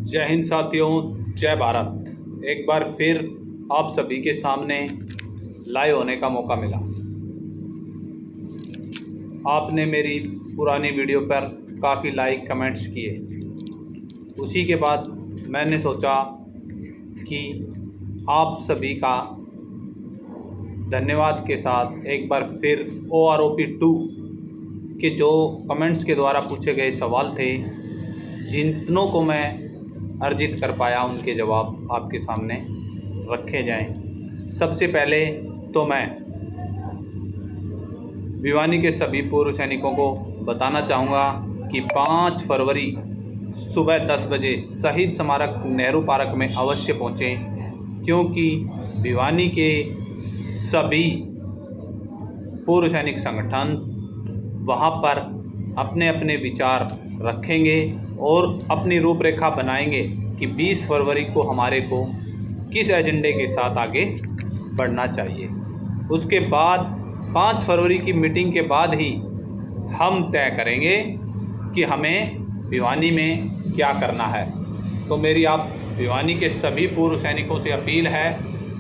जय हिंद साथियों, जय भारत। एक बार फिर आप सभी के सामने लाइव होने का मौका मिला। आपने मेरी पुरानी वीडियो पर काफ़ी लाइक कमेंट्स किए। उसी के बाद मैंने सोचा कि आप सभी का धन्यवाद के साथ एक बार फिर OROP 2 के जो कमेंट्स के द्वारा पूछे गए सवाल थे, जितनों को मैं अर्जित कर पाया, उनके जवाब आपके सामने रखे जाएं। सबसे पहले तो मैं भिवानी के सभी पूर्व सैनिकों को बताना चाहूँगा कि 5 फरवरी सुबह 10 बजे शहीद स्मारक नेहरू पार्क में अवश्य पहुँचें, क्योंकि भिवानी के सभी पूर्व सैनिक संगठन वहाँ पर अपने अपने विचार रखेंगे और अपनी रूपरेखा बनाएंगे कि 20 फरवरी को हमारे को किस एजेंडे के साथ आगे बढ़ना चाहिए। उसके बाद 5 फरवरी की मीटिंग के बाद ही हम तय करेंगे कि हमें भिवानी में क्या करना है। तो मेरी आप भिवानी के सभी पूर्व सैनिकों से अपील है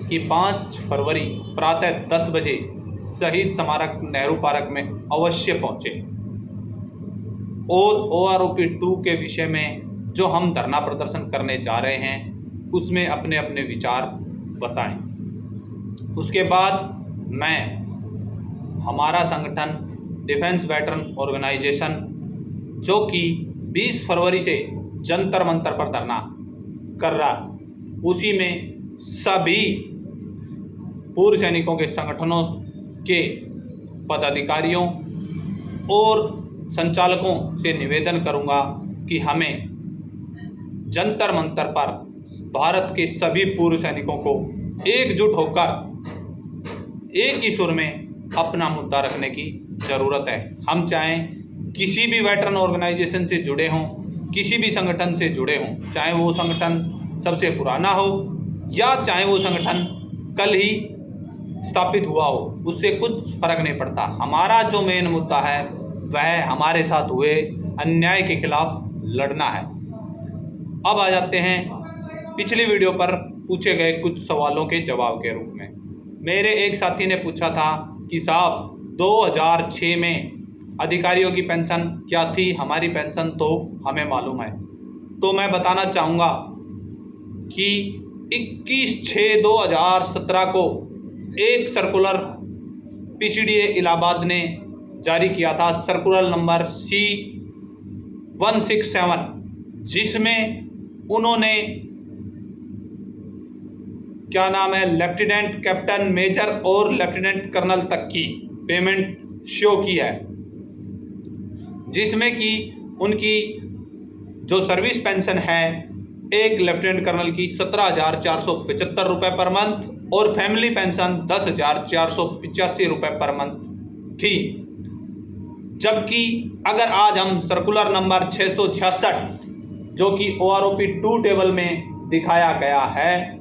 कि 5 फरवरी प्रातः 10 बजे शहीद स्मारक नेहरू पार्क में अवश्य पहुँचें और OROP 2 के विषय में जो हम धरना प्रदर्शन करने जा रहे हैं उसमें अपने अपने विचार बताएं। उसके बाद मैं हमारा संगठन डिफेंस वेटरन ऑर्गेनाइजेशन, जो कि 20 फरवरी से जंतर मंतर पर धरना कर रहा, उसी में सभी पूर्व सैनिकों के संगठनों के पदाधिकारियों और संचालकों से निवेदन करूंगा कि हमें जंतर मंतर पर भारत के सभी पूर्व सैनिकों को एकजुट होकर एक ही सुर में अपना मुद्दा रखने की ज़रूरत है। हम चाहें किसी भी वेटरन ऑर्गेनाइजेशन से जुड़े हों, किसी भी संगठन से जुड़े हों, चाहे वो संगठन सबसे पुराना हो या चाहे वो संगठन कल ही स्थापित हुआ हो, उससे कुछ फ़र्क नहीं पड़ता। हमारा जो मेन मुद्दा है वह हमारे साथ हुए अन्याय के खिलाफ लड़ना है। अब आ जाते हैं पिछली वीडियो पर पूछे गए कुछ सवालों के जवाब के रूप में। मेरे एक साथी ने पूछा था कि साहब 2006 में अधिकारियों की पेंशन क्या थी, हमारी पेंशन तो हमें मालूम है। तो मैं बताना चाहूँगा कि 21/6/2017 को एक सर्कुलर PCDA इलाहाबाद ने जारी किया था, सर्कुलर नंबर C167, जिसमें उन्होंने क्या नाम है लेफ्टिनेंट कैप्टन, मेजर और लेफ्टिनेंट कर्नल तक की पेमेंट शो की है, जिसमें कि उनकी जो सर्विस पेंशन है एक लेफ्टिनेंट कर्नल की 17,475 रुपये पर मंथ और फैमिली पेंशन 10,485 रुपये पर मंथ थी। जबकि अगर आज हम सर्कुलर नंबर 666 जो कि OROP 2 टेबल में दिखाया गया है,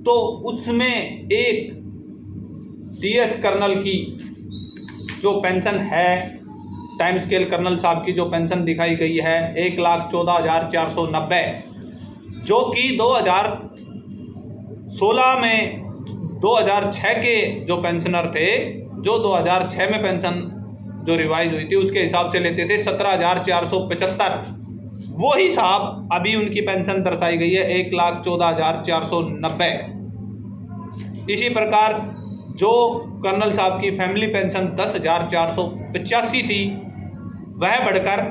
तो उसमें एक DS कर्नल की जो पेंशन है, टाइम स्केल कर्नल साहब की जो पेंशन दिखाई गई है 1,14,490, जो कि 2016 में 2006 के जो पेंशनर थे, जो 2006 में पेंशन जो रिवाइज हुई थी उसके हिसाब से लेते थे 17,475, वो ही साहब अभी उनकी पेंशन दर्शाई गई है 1,14,490। इसी प्रकार जो कर्नल साहब की फैमिली पेंशन 10,485 थी, वह बढ़कर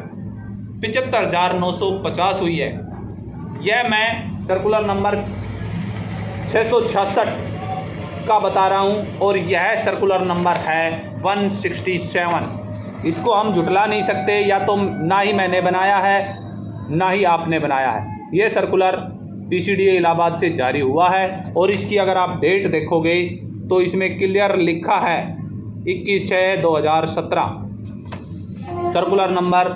75,950 हुई है। यह मैं सर्कुलर नंबर 666 का बता रहा हूं और यह सर्कुलर नंबर है 167। इसको हम झुटला नहीं सकते, या तो ना ही मैंने बनाया है ना ही आपने बनाया है। ये सर्कुलर PCDA इलाहाबाद से जारी हुआ है और इसकी अगर आप डेट देखोगे तो इसमें क्लियर लिखा है 21/6/2017, सर्कुलर नंबर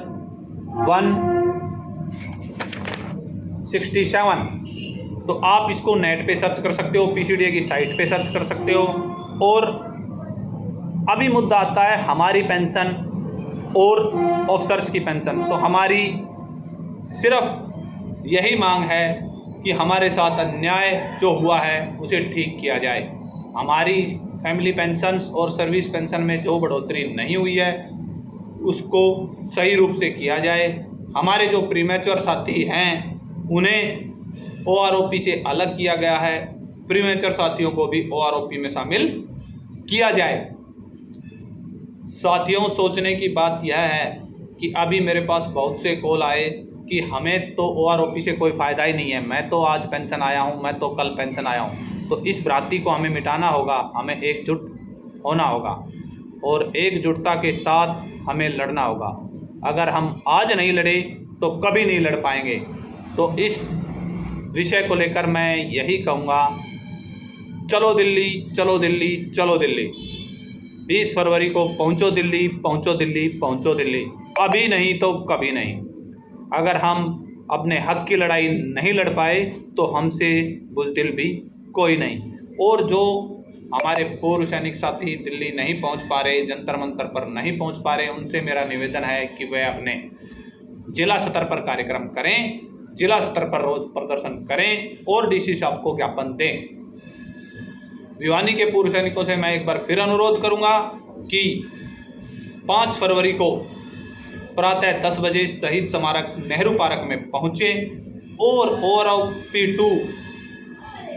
167। तो आप इसको नेट पे सर्च कर सकते हो, PCDA की साइट पे सर्च कर सकते हो। और अभी मुद्दा आता है हमारी पेंशन और ऑफिसर्स की पेंशन। तो हमारी सिर्फ यही मांग है कि हमारे साथ अन्याय जो हुआ है उसे ठीक किया जाए। हमारी फैमिली पेंशन्स और सर्विस पेंशन में जो बढ़ोतरी नहीं हुई है उसको सही रूप से किया जाए। हमारे जो प्रीमेच्योर साथी हैं उन्हें ओआरओपी से अलग किया गया है, प्रीमेच्योर साथियों को भी ओआरओपी में शामिल किया जाए। साथियों, सोचने की बात यह है कि अभी मेरे पास बहुत से कॉल आए कि हमें तो ओआरओपी से कोई फ़ायदा ही नहीं है, मैं तो आज पेंशन आया हूँ, मैं तो कल पेंशन आया हूँ। तो इस भ्रांति को हमें मिटाना होगा, हमें एकजुट होना होगा और एकजुटता के साथ हमें लड़ना होगा। अगर हम आज नहीं लड़े तो कभी नहीं लड़ पाएंगे। तो इस विषय को लेकर मैं यही कहूँगा, चलो दिल्ली, चलो दिल्ली, चलो दिल्ली। 20 फरवरी को पहुँचो दिल्ली, पहुँचो दिल्ली, पहुँचो दिल्ली। अभी नहीं तो कभी नहीं। अगर हम अपने हक की लड़ाई नहीं लड़ पाए तो हमसे बुज़दिल भी कोई नहीं। और जो हमारे पूर्व सैनिक साथी दिल्ली नहीं पहुंच पा रहे, जंतर मंतर पर नहीं पहुंच पा रहे, उनसे मेरा निवेदन है कि वे अपने जिला स्तर पर कार्यक्रम करें, जिला स्तर पर रोज प्रदर्शन करें और डीसी साहब को ज्ञापन दें। भिवानी के पूर्व सैनिकों से मैं एक बार फिर अनुरोध करूंगा कि 5 फरवरी को प्रातः 10 बजे शहीद स्मारक नेहरू पार्क में पहुँचें और ओआरओपी 2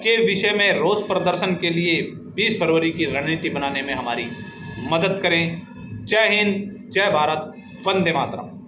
के विषय में रोष प्रदर्शन के लिए 20 फरवरी की रणनीति बनाने में हमारी मदद करें। जय हिंद, जय भारत, वंदे मातरम।